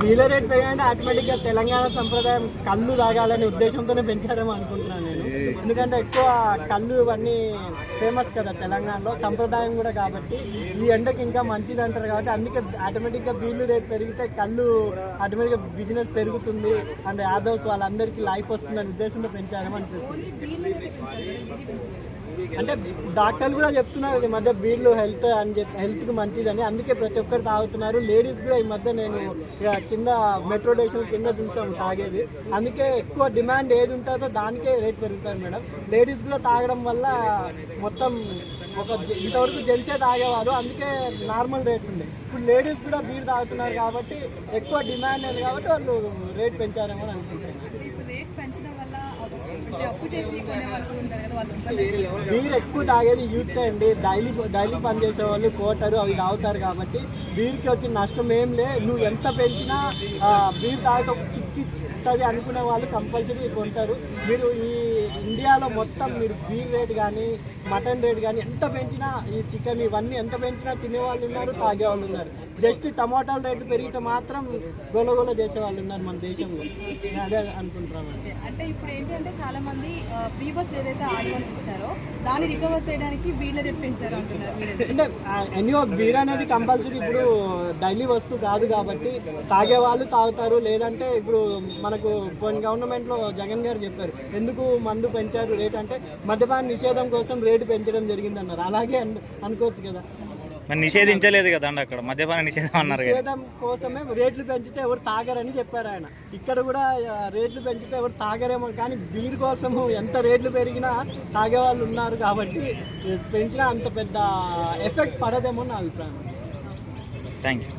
Beerla rate పెరిగాయంటే ఆటోమేటిక్గా తెలంగాణ సంప్రదాయం కళ్ళు తాగాలనే ఉద్దేశంతోనే పెంచారేమో అనుకుంటున్నాను నేను. ఎందుకంటే ఎక్కువ కళ్ళు ఇవన్నీ ఫేమస్ కదా తెలంగాణలో, సంప్రదాయం కూడా కాబట్టి ఈ ఎండకి ఇంకా మంచిది అంటారు కాబట్టి అందుకే ఆటోమేటిక్గా బీర్లు రేట్ పెరిగితే కళ్ళు ఆటోమేటిక్గా బిజినెస్ పెరుగుతుంది అండ్ యాదవ్స్ వాళ్ళందరికీ లైఫ్ వస్తుందనే ఉద్దేశంతో పెంచారేమో అనిపిస్తుంది. అంటే డాక్టర్లు కూడా చెప్తున్నారు ఈ మధ్య బీర్లు హెల్త్కి మంచిదని, అందుకే ప్రతి ఒక్కరు తాగుతున్నారు. లేడీస్ కూడా ఈ మధ్య నేను కింద మెట్రో స్టేషన్ కింద చూసాము తాగేది, అందుకే ఎక్కువ డిమాండ్ ఏది ఉంటుందో దానికే రేట్ పెరుగుతుంది మేడం. లేడీస్ కూడా తాగడం వల్ల మొత్తం ఇంతవరకు జెంట్సే తాగేవారు, అందుకే నార్మల్ రేట్స్ ఉన్నాయి. ఇప్పుడు లేడీస్ కూడా బీర్ తాగుతున్నారు కాబట్టి ఎక్కువ డిమాండ్ ఉంది కాబట్టి వాళ్ళు రేట్ పెంచారేమో అని అనుకుంటున్నారు. బీర్ ఎక్కువ తాగేది యూత్ అండి, డైలీ పనిచేసే వాళ్ళు కోటరు అవి తాగుతారు కాబట్టి బీర్కి వచ్చిన నష్టం ఏం లే. నువ్వు ఎంత పెంచినా బీర్ తాగితే కిక్కిస్తుంది అనుకునే వాళ్ళు కంపల్సరీ కొంటారు. మీరు ఈ ఇండియాలో మొత్తం మీరు బీర్ రేట్ కానీ మటన్ రేట్ కానీ ఎంత పెంచినా, ఈ చికెన్ ఇవన్నీ ఎంత పెంచినా తినేవాళ్ళు ఉన్నారు, తాగేవాళ్ళు ఉన్నారు. జస్ట్ టమాటాల రేట్లు పెరిగితే మాత్రం గొలగొల చేసేవాళ్ళు ఉన్నారు మన దేశంలో. అదే అనుకుంటున్నాను. అంటే ఇప్పుడు ఏంటంటే చాలా మంది ఫ్రీ బస్ ఏదైతే ఆడవాళ్ళు ఇచ్చారో దాన్ని రికవర్ చేయడానికి బీర్ల రేట్ పెంచారు అంటున్నారు. అంటే ఎన్నో బీర్ అనేది కంపల్సరీ ఇప్పుడు డైలీ వస్తువు కాదు కాబట్టి తాగే వాళ్ళు తాగుతారు. లేదంటే ఇప్పుడు మనకు కొన్ని గవర్నమెంట్లో జగన్ గారు చెప్పారు ఎందుకు మందు పెంచారు రేట్ అంటే మద్యపాన నిషేధం కోసం రేటు పెంచడం జరిగిందన్నారు. అలాగే అనుకోవచ్చు కదా, నిషేధించలేదు కదా అండి, అక్కడ మద్యపాన నిషేధం అన్నారు. నిషేధం కోసమే రేట్లు పెంచితే ఎవరు తాగరని చెప్పారు ఆయన. ఇక్కడ కూడా రేట్లు పెంచితే ఎవరు తాగరేమో, కానీ బీర్ కోసము ఎంత రేట్లు పెరిగినా తాగే వాళ్ళు ఉన్నారు కాబట్టి పెంచినా అంత పెద్ద ఎఫెక్ట్ పడదేమో నా అభిప్రాయం. Thank you.